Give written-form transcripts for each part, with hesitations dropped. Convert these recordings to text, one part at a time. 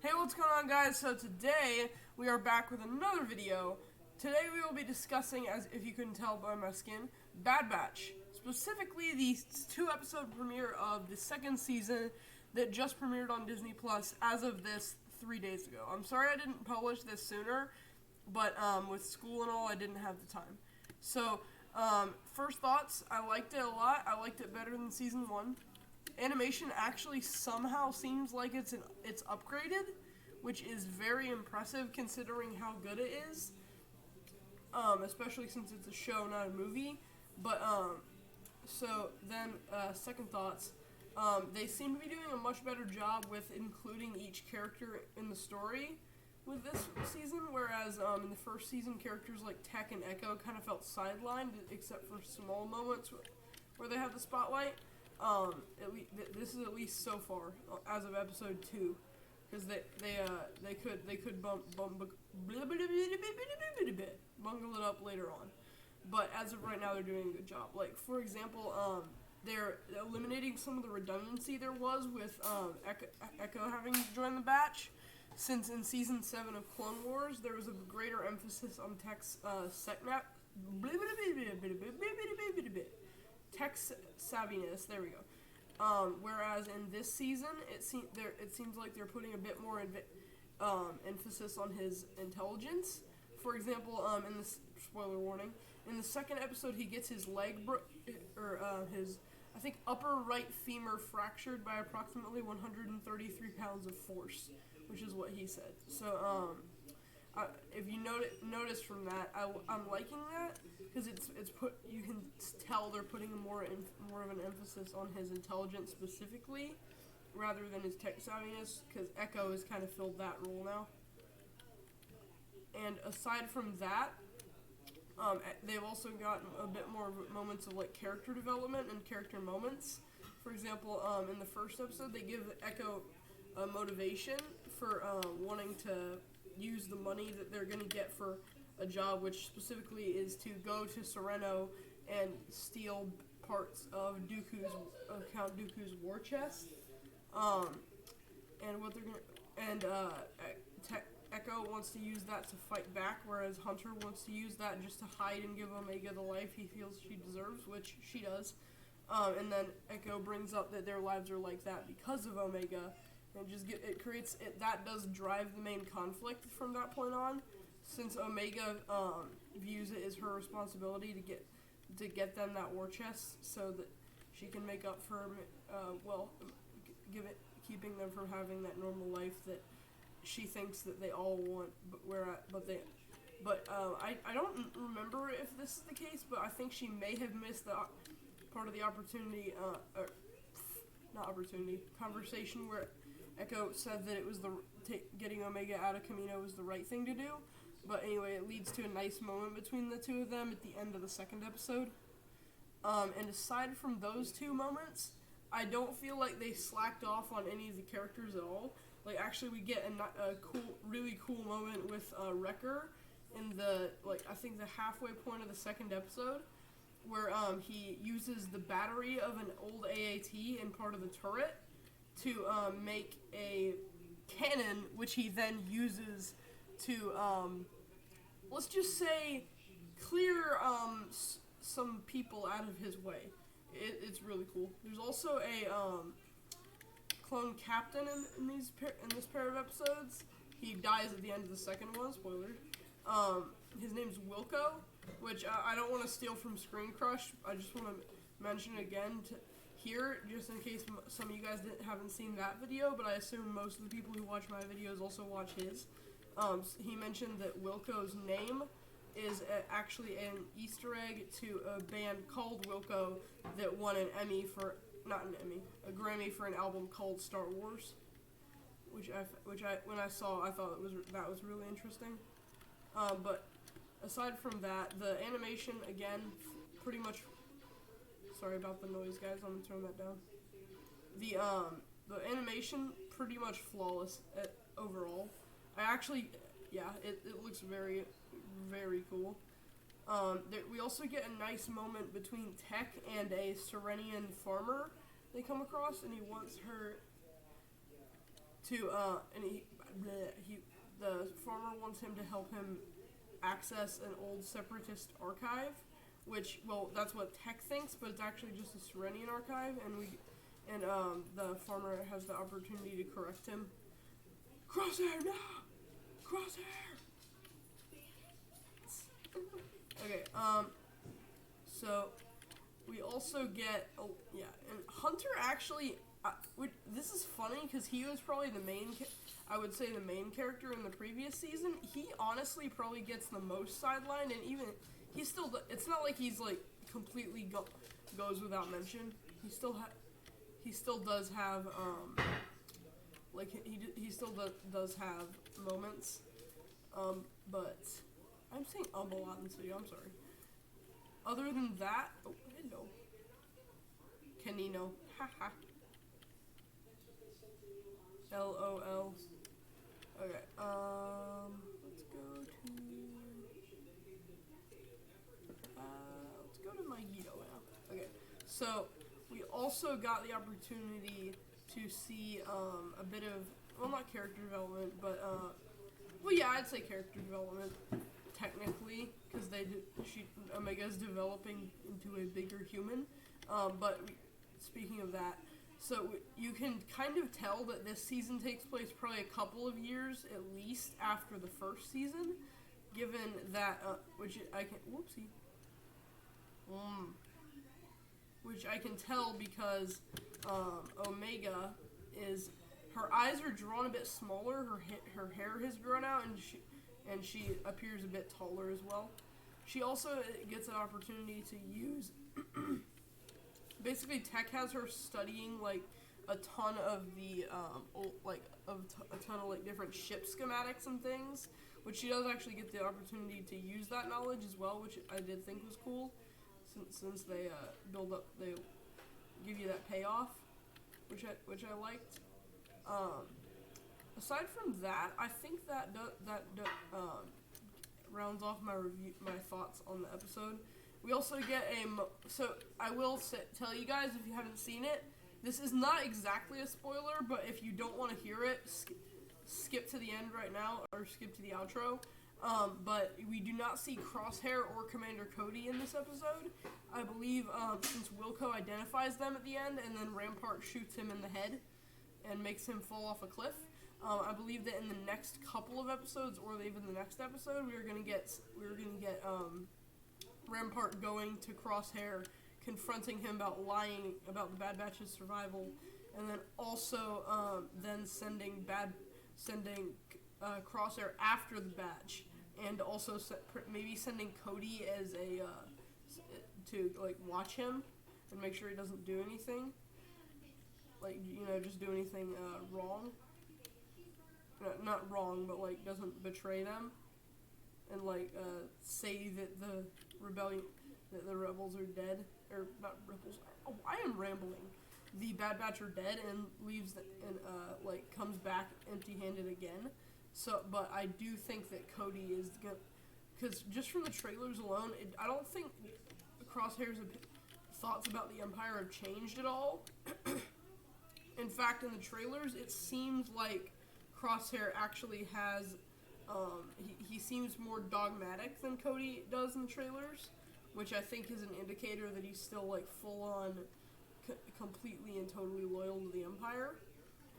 Hey, what's going on, guys? So today we are back with another video. Today we will be discussing, as if you couldn't tell by my skin, Bad Batch. Specifically, the 2-episode premiere of the second season that just premiered on Disney Plus as of this 3 days ago. I'm sorry I didn't publish this sooner, but with school and all, I didn't have the time. So, first thoughts, I liked it a lot. I liked it better than season 1. Animation actually somehow seems like it's upgraded, which is very impressive considering how good it is. Especially since it's a show, not a movie. But so then second thoughts, they seem to be doing a much better job with including each character in the story with this season, whereas in the first season, characters like Tech and Echo kind of felt sidelined, except for small moments where they have the spotlight. This is at least so far as of episode 2, because they could bungle it up later on, but as of right now they're doing a good job. Like, for example, they're eliminating some of the redundancy there was with Echo having joined the batch, since in season 7 of Clone Wars there was a greater emphasis on Tech's tech savviness. There we go. Whereas in this season, it seems like they're putting a bit more emphasis on his intelligence. For example, in this spoiler warning, in the second episode, he gets his leg his upper right femur fractured by approximately 133 pounds of force, which is what he said. So if you notice from that, I'm liking that, because you can tell they're putting more of an emphasis on his intelligence specifically, rather than his tech savviness, because Echo has kind of filled that role now. And aside from that, they've also gotten a bit more moments of like character development and character moments. For example, in the first episode, they give Echo a motivation for wanting to use the money that they're going to get for a job, which specifically is to go to Sereno and steal parts of Count Dooku's war chest. And what they're gonna Echo wants to use that to fight back, whereas Hunter wants to use that just to hide and give Omega the life he feels she deserves, which she does. And then Echo brings up that their lives are like that because of Omega. And that does drive the main conflict from that point on, since Omega views it as her responsibility to get them that war chest, so that she can make up for keeping them from having that normal life that she thinks that they all want. I don't remember if this is the case, but I think she may have missed the part of the conversation where Echo said that it was getting Omega out of Kamino was the right thing to do. But anyway, it leads to a nice moment between the two of them at the end of the second episode. And aside from those two moments, I don't feel like they slacked off on any of the characters at all. Like, actually, we get a really cool moment with Wrecker in the halfway point of the second episode, where he uses the battery of an old AAT in part of the turret to make a cannon, which he then uses to, let's just say, clear some people out of his way. It's really cool. There's also a clone captain in this pair of episodes. He dies at the end of the second one, spoiler. His name's Wilco, which I don't want to steal from Screen Crush. I just want to mention it again here, just in case some of you guys haven't seen that video, but I assume most of the people who watch my videos also watch his. He mentioned that Wilco's name is actually an Easter egg to a band called Wilco that won a Grammy for an album called Star Wars, which when I saw, I thought that was really interesting. But aside from that, the animation, again, pretty much. Sorry about the noise, guys. I'm gonna turn that down. The animation pretty much flawless overall. It looks very, very cool. We also get a nice moment between Tech and a Serenian farmer they come across, and he wants her the farmer wants him to help him access an old separatist archive, which, well, that's what Tech thinks, but it's actually just a Serenian archive, and the farmer has the opportunity to correct him. Crosshair, no! Crosshair! Okay, so we also get, and Hunter actually, this is funny because he was probably the main character in the previous season. He honestly probably gets the most sidelined, and even, it's not like he's like completely goes without mention. He still does have, he still does have moments, but I'm saying a lot in this video, I'm sorry. Other than that, oh, hello. Canino, haha. LOL. Okay, let's go to Magneto now. Okay, so we also got the opportunity to see a bit of, well, not character development, but well, yeah, I'd say character development technically, because Omega's developing into a bigger human. But speaking of that, so you can kind of tell that this season takes place probably a couple of years at least after the first season, given that which I can tell because Omega is, her eyes are drawn a bit smaller, her hair has grown out, and she appears a bit taller as well. She also gets an opportunity to use basically Tech has her studying like a ton of the a ton of like different ship schematics and things, which she does actually get the opportunity to use that knowledge as well, which I did think was cool, since they they give you that payoff, which I liked. Aside from that, I think that rounds off my thoughts on the episode. We also get so I will tell you guys, if you haven't seen it, this is not exactly a spoiler, but if you don't want to hear it, skip to the end right now, or skip to the outro. But we do not see Crosshair or Commander Cody in this episode. I believe since Wilco identifies them at the end, and then Rampart shoots him in the head and makes him fall off a cliff. I believe that in the next couple of episodes, or even the next episode, we're gonna get Rampart going to Crosshair, confronting him about lying about the Bad Batch's survival, and then also then sending Crosshair after the Batch, and also maybe sending Cody as to like watch him and make sure he doesn't do anything, like, just do anything wrong. Not wrong, but like doesn't betray them, and like say that the rebels are dead, or not rebels. Oh, I am rambling. The Bad Batch are dead, and leaves like comes back empty-handed again. So, but I do think that Cody is gonna, because just from the trailers alone, I don't think Crosshair's thoughts about the Empire have changed at all. In fact, in the trailers, it seems like Crosshair actually has, he seems more dogmatic than Cody does in the trailers, which I think is an indicator that he's still like full on, completely and totally loyal to the Empire,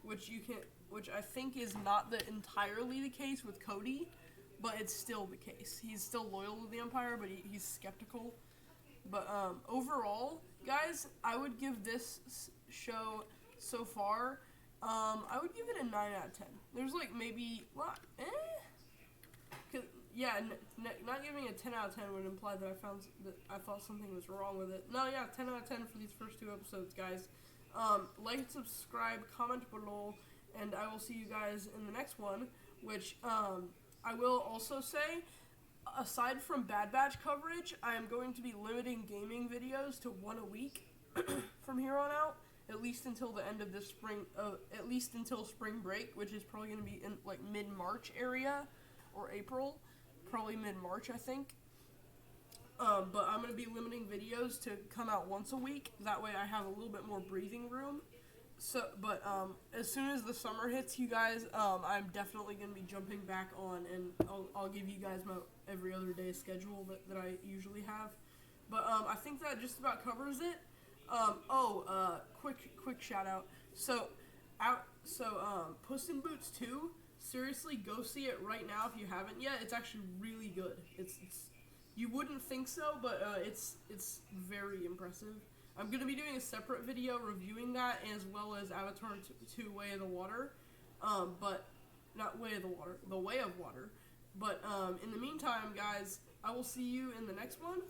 which I think is not entirely the case with Cody, but it's still the case. He's still loyal to the Empire, but he's skeptical. But overall, guys, I would give this show so far, I would give it a 9 out of 10. There's like maybe, not giving it a 10 out of 10 would imply that I thought something was wrong with it. No, yeah, 10 out of 10 for these first 2 episodes, guys. Like, subscribe, comment below, and I will see you guys in the next one, which, I will also say, aside from Bad Batch coverage, I am going to be limiting gaming videos to 1 a week from here on out. At least until the end of this spring, at least until spring break, which is probably going to be in like mid-March area, or April, probably mid-March, I think. But I'm going to be limiting videos to come out once a week. That way I have a little bit more breathing room as soon as the summer hits, you guys, I'm definitely gonna be jumping back on, and I'll give you guys my every other day schedule that I usually have. But I think that just about covers it. Quick shout out. Puss in Boots 2. Seriously, go see it right now if you haven't yet. It's actually really good. It's you wouldn't think so, but it's very impressive. I'm gonna be doing a separate video reviewing that, as well as Avatar 2: Way of the Water, but not Way of the Water, The Way of Water. But in the meantime, guys, I will see you in the next one.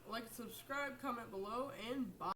Like, subscribe, comment below, and bye.